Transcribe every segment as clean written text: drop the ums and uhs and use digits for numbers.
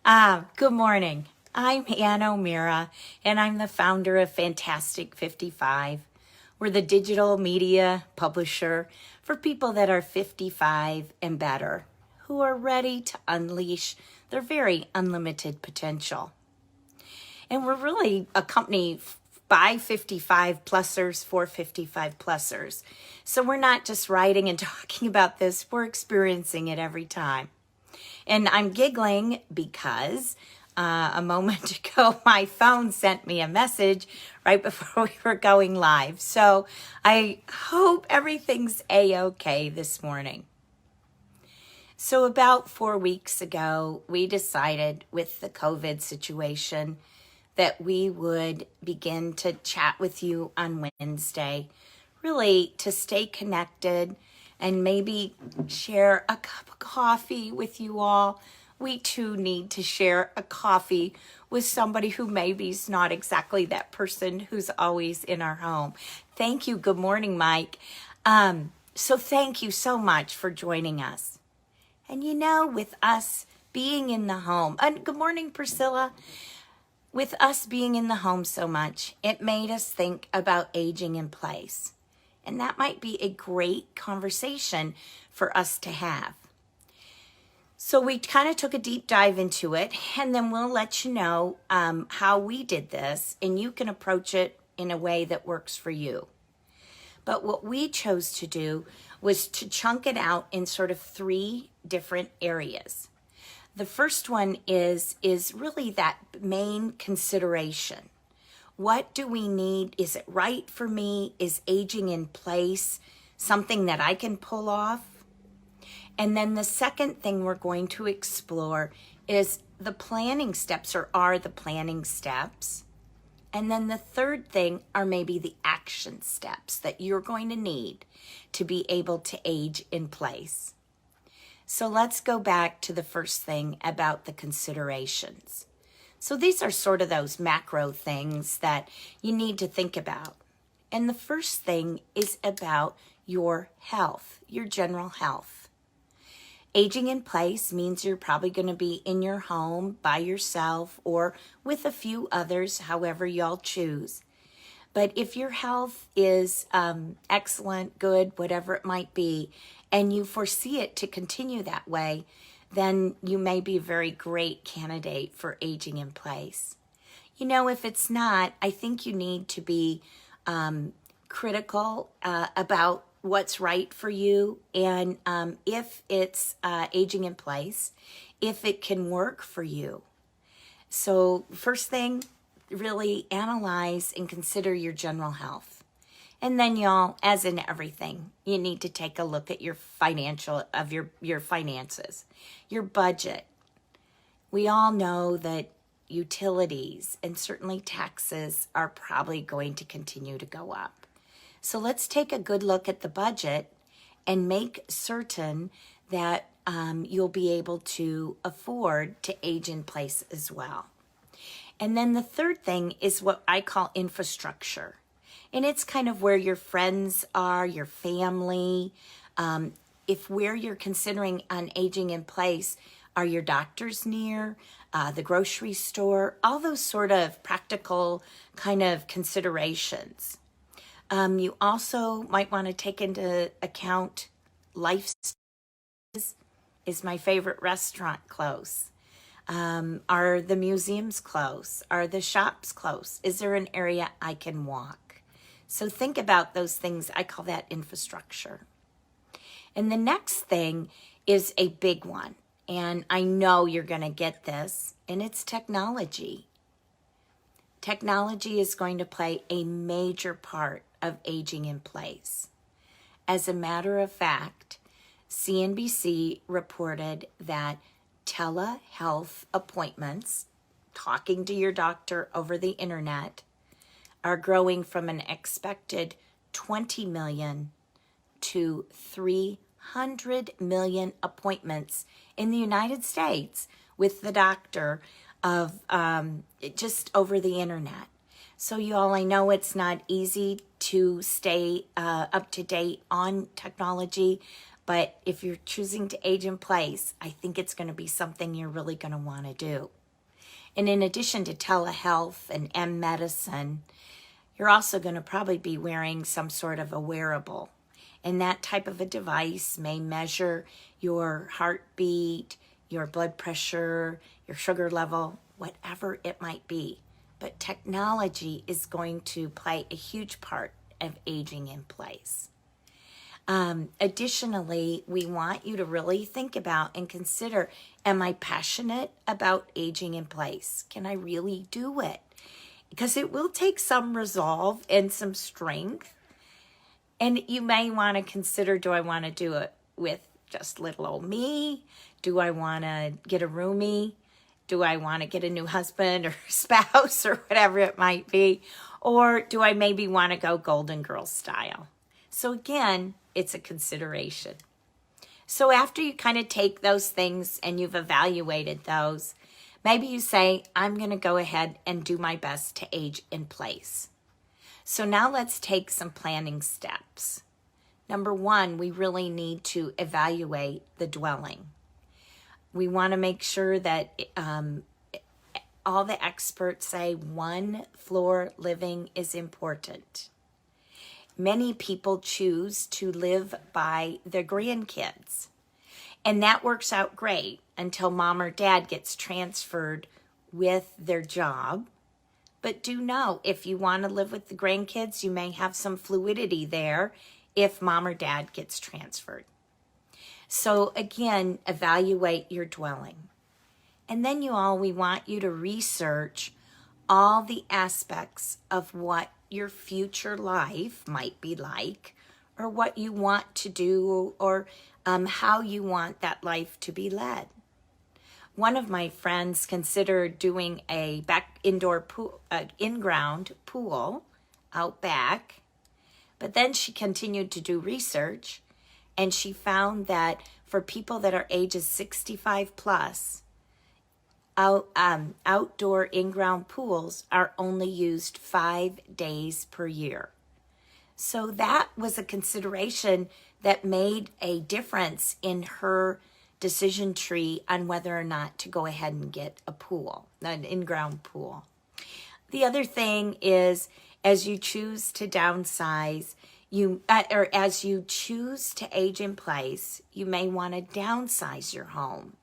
Good morning. I'm Ann O'Meara, and I'm the founder of Fan55. We're the digital media publisher for people that are 55 and better, who are ready to unleash their very unlimited potential. And we're really a company by 55 plusers for 55 plusers. So we're not just writing and talking about this, we're experiencing it every time. And I'm giggling because a moment ago, my phone sent me a message right before we were going live. So I hope everything's A-okay this morning. So about 4 weeks ago, we decided with the COVID situation that we would begin to chat with you on Wednesday, really to stay connected and maybe share a cup of coffee with you all. We too need to share a coffee with somebody who maybe is not exactly that person who's always in our home. Thank you. Good morning, Mike. So thank you so much for joining us. And with us being in the home, and good morning, Priscilla. With us being in the home so much, it made us think about aging in place. And that might be a great conversation for us to have. So we kind of took a deep dive into it, and then we'll let you know how we did this, and you can approach it in a way that works for you. But what we chose to do was to chunk it out in sort of 3 different areas. The first one is really that main consideration. What do we need? Is it right for me? Is aging in place something that I can pull off? And then the second thing we're going to explore is the planning steps, or are the planning steps. And then the third thing are maybe the action steps that you're going to need to be able to age in place. So let's go back to the first thing about the considerations. So these are sort of those macro things that you need to think about. And the first thing is about your health, your general health. Aging in place means you're probably going to be in your home by yourself or with a few others, however y'all choose. But if your health is excellent, good, whatever it might be, and you foresee it to continue that way, then you may be a very great candidate for aging in place. If it's not, I think you need to be critical about what's right for you, and if it's aging in place, if it can work for you. So first thing, really analyze and consider your general health. And then y'all, as in everything, you need to take a look at your your finances, your budget. We all know that utilities and certainly taxes are probably going to continue to go up. So let's take a good look at the budget and make certain that you'll be able to afford to age in place as well. And then the third thing is what I call infrastructure. And it's kind of where your friends are, your family. If where you're considering on aging in place, are your doctors near, the grocery store, all those sort of practical kind of considerations. You also might want to take into account lifestyle. Is my favorite restaurant close? Are the museums close? Are the shops close? Is there an area I can walk? So think about those things. I call that infrastructure. And the next thing is a big one. And I know you're going to get this, and it's technology. Technology is going to play a major part of aging in place. As a matter of fact, CNBC reported that telehealth appointments, talking to your doctor over the internet, are growing from an expected 20 million to 300 million appointments in the United States with the doctor of just over the internet. So y'all, I know it's not easy to stay up to date on technology, But if you're choosing to age in place, I think it's going to be something you're really going to want to do. And in addition to telehealth and medicine, you're also going to probably be wearing some sort of a wearable. And that type of a device may measure your heartbeat, your blood pressure, your sugar level, whatever it might be. But technology is going to play a huge part of aging in place. Additionally, we want you to really think about and consider, am I passionate about aging in place? Can I really do it? Because it will take some resolve and some strength. And you may want to consider, do I want to do it with just little old me? Do I want to get a roomie? Do I want to get a new husband or spouse or whatever it might be? Or do I maybe want to go Golden Girl style? So again, it's a consideration. So after you kind of take those things and you've evaluated those, maybe you say, I'm going to go ahead and do my best to age in place. So now let's take some planning steps. Number one, we really need to evaluate the dwelling. We want to make sure that all the experts say one floor living is important. Many people choose to live by their grandkids, and that works out great until mom or dad gets transferred with their job. But do know, if you want to live with the grandkids, you may have some fluidity there if mom or dad gets transferred. So again, evaluate your dwelling. And then we want you to research all the aspects of what your future life might be like, or what you want to do, or how you want that life to be led. One of my friends considered doing a indoor pool, in-ground pool out back, but then she continued to do research, and she found that for people that are ages 65 plus, outdoor in-ground pools are only used 5 days per year. So that was a consideration that made a difference in her decision tree on whether or not to go ahead and get a pool, an in-ground pool. The other thing is, as you choose to downsize, or as you choose to age in place, you may want to downsize your home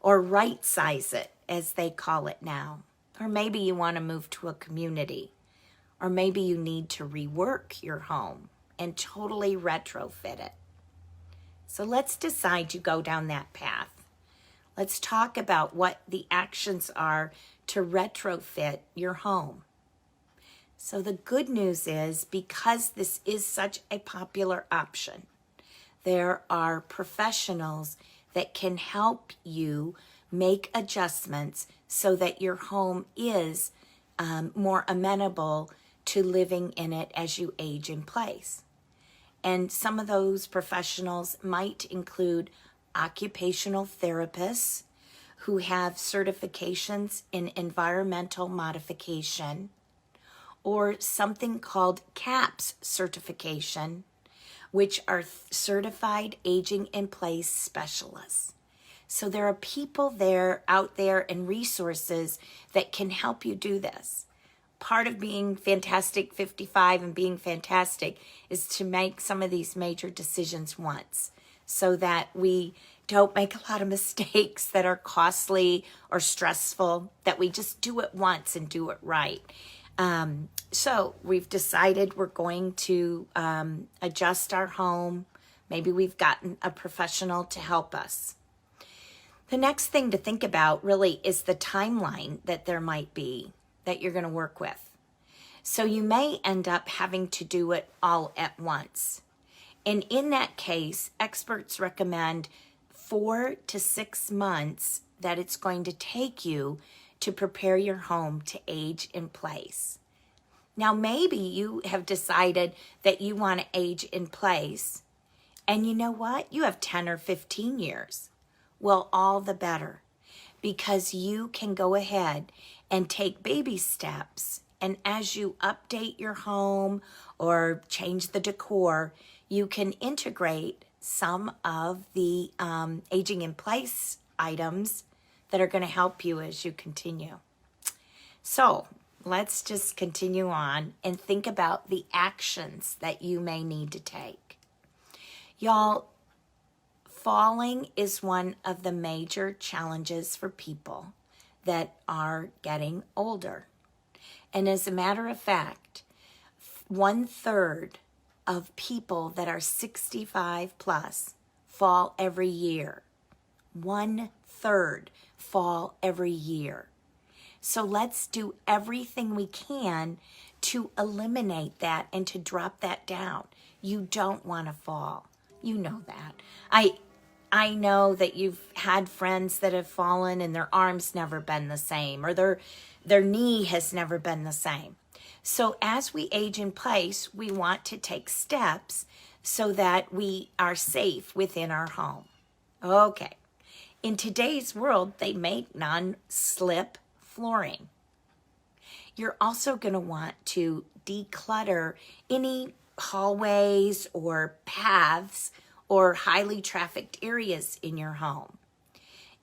or right size it, as they call it now. Or maybe you want to move to a community, or maybe you need to rework your home and totally retrofit it. So let's decide to go down that path. Let's talk about what the actions are to retrofit your home. So the good news is, because this is such a popular option, there are professionals that can help you make adjustments so that your home is more amenable to living in it as you age in place. And some of those professionals might include occupational therapists who have certifications in environmental modification, or something called CAPS certification, which are certified aging in place specialists. So there are people out there and resources that can help you do this. Part of being Fantastic 55 and being fantastic is to make some of these major decisions once, so that we don't make a lot of mistakes that are costly or stressful, that we just do it once and do it right. So we've decided we're going to adjust our home. Maybe we've gotten a professional to help us. The next thing to think about really is the timeline that there might be that you're going to work with. So you may end up having to do it all at once. And in that case, experts recommend 4 to 6 months that it's going to take you to prepare your home to age in place. Now, maybe you have decided that you want to age in place, and you know what? You have 10 or 15 years. Well, all the better, because you can go ahead and take baby steps. And as you update your home or change the decor, you can integrate some of the aging in place items that are going to help you as you continue. So let's just continue on and think about the actions that you may need to take. Y'all, falling is one of the major challenges for people that are getting older. And as a matter of fact, 1/3 of people that are 65 plus fall every year. 1/3 fall every year. So let's do everything we can to eliminate that and to drop that down. You don't want to fall. You know that. I know that you've had friends that have fallen and their arm's never been the same, or their knee has never been the same. So as we age in place, we want to take steps so that we are safe within our home. Okay. In today's world, they make non-slip flooring. You're also going to want to declutter any hallways or paths or highly trafficked areas in your home.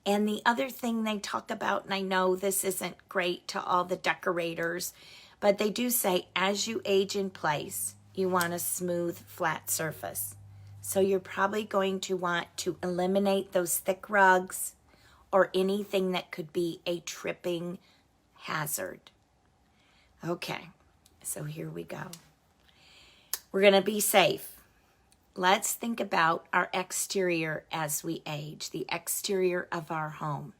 And the other thing they talk about, and I know this isn't great to all the decorators, but they do say as you age in place, you want a smooth, flat surface. So you're probably going to want to eliminate those thick rugs or anything that could be a tripping hazard. Okay, so here we go. We're going to be safe. Let's think about our exterior as we age, the exterior of our home.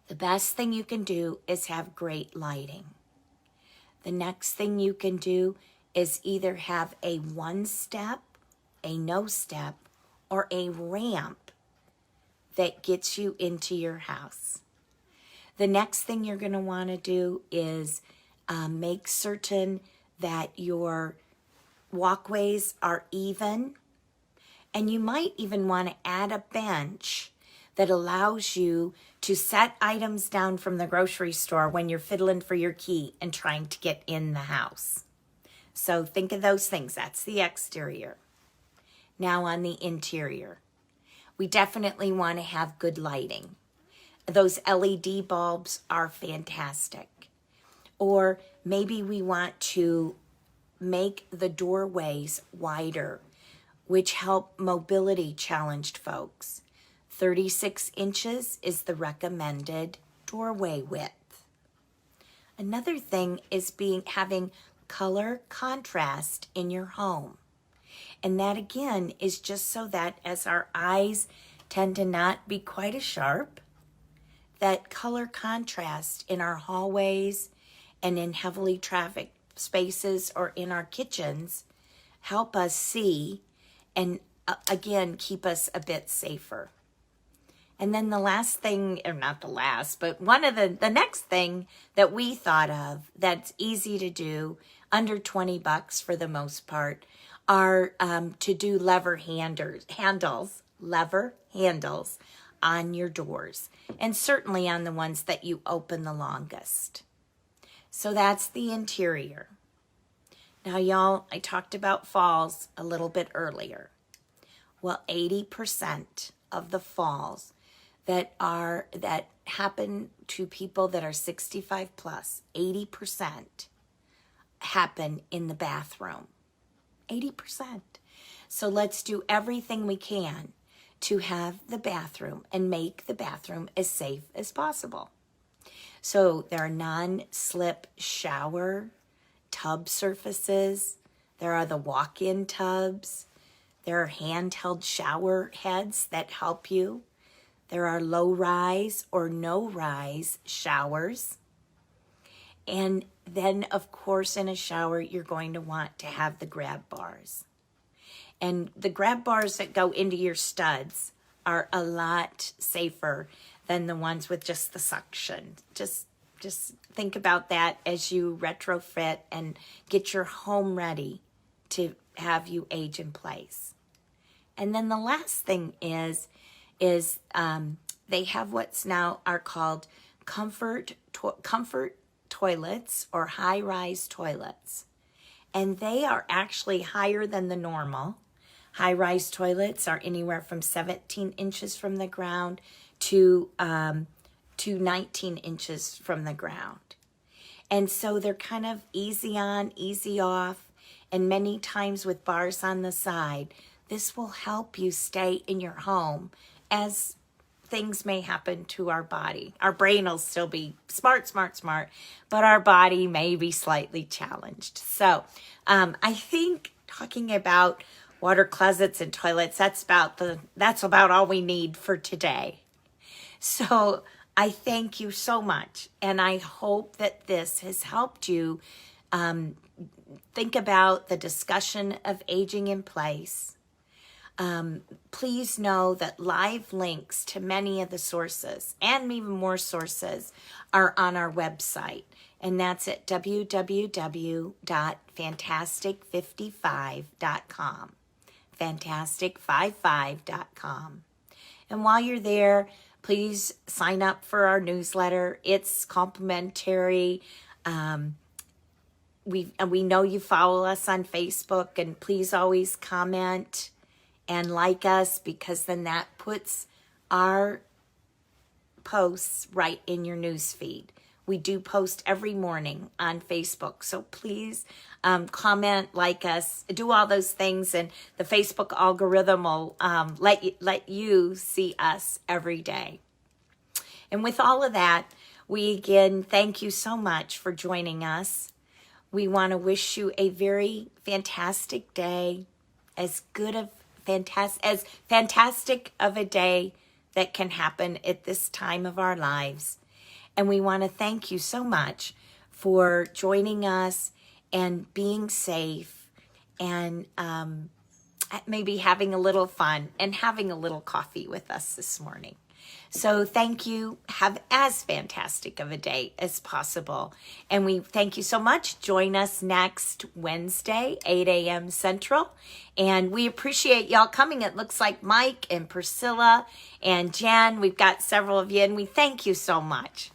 The best thing you can do is have great lighting. The next thing you can do is either have a one-step, a no-step, or a ramp that gets you into your house. The next thing you're going to want to do is make certain that your walkways are even, and you might even want to add a bench that allows you to set items down from the grocery store when you're fiddling for your key and trying to get in the house. So think of those things. That's the exterior. Now on the interior, we definitely want to have good lighting. Those LED bulbs are fantastic. Or maybe we want to make the doorways wider, which help mobility challenged folks. 36 inches is the recommended doorway width. Another thing is having color contrast in your home. And that again is just so that as our eyes tend to not be quite as sharp, that color contrast in our hallways and in heavily trafficked spaces or in our kitchens help us see and again keep us a bit safer. And then the last thing, or not the last, but one of the next thing that we thought of that's easy to do, under $20 for the most part, are to do lever handles on your doors, and certainly on the ones that you open the longest. So that's the interior. Now, y'all, I talked about falls a little bit earlier. Well, 80% of the falls that happen to people that are 65 plus, 80% happen in the bathroom. 80%. So let's do everything we can to have the bathroom and make the bathroom as safe as possible. So there are non-slip shower tub surfaces. There are the walk-in tubs. There are handheld shower heads that help you. There are low-rise or no-rise showers. And then, of course, in a shower, you're going to want to have the grab bars. And the grab bars that go into your studs are a lot safer than the ones with just the suction. Just think about that as you retrofit and get your home ready to have you age in place. And then the last thing is they have what's now are called comfort toilets or high-rise toilets. And they are actually higher than the normal, High-rise toilets are anywhere from 17 inches from the ground to 19 inches from the ground. And so they're kind of easy on, easy off, and many times with bars on the side. This will help you stay in your home as things may happen to our body. Our brain will still be smart, but our body may be slightly challenged. So I think talking about water closets and toilets, that's about all we need for today. So I thank you so much, and I hope that this has helped you think about the discussion of aging in place. Please know that live links to many of the sources and even more sources are on our website, and that's at www.fantastic55.com, fantastic55.com. And while you're there, please sign up for our newsletter. It's complimentary. We know you follow us on Facebook, and please always comment and like us, because then that puts our posts right in your news feed. We do post every morning on Facebook, so please comment, like us, do all those things, and the Facebook algorithm will let you see us every day. And with all of that, we again thank you so much for joining us. We want to wish you a very fantastic day, as fantastic of a day that can happen at this time of our lives. And we want to thank you so much for joining us and being safe, and maybe having a little fun and having a little coffee with us this morning. So thank you. Have as fantastic of a day as possible. And we thank you so much. Join us next Wednesday, 8 a.m. Central. And we appreciate y'all coming. It looks like Mike and Priscilla and Jen. We've got several of you, and we thank you so much.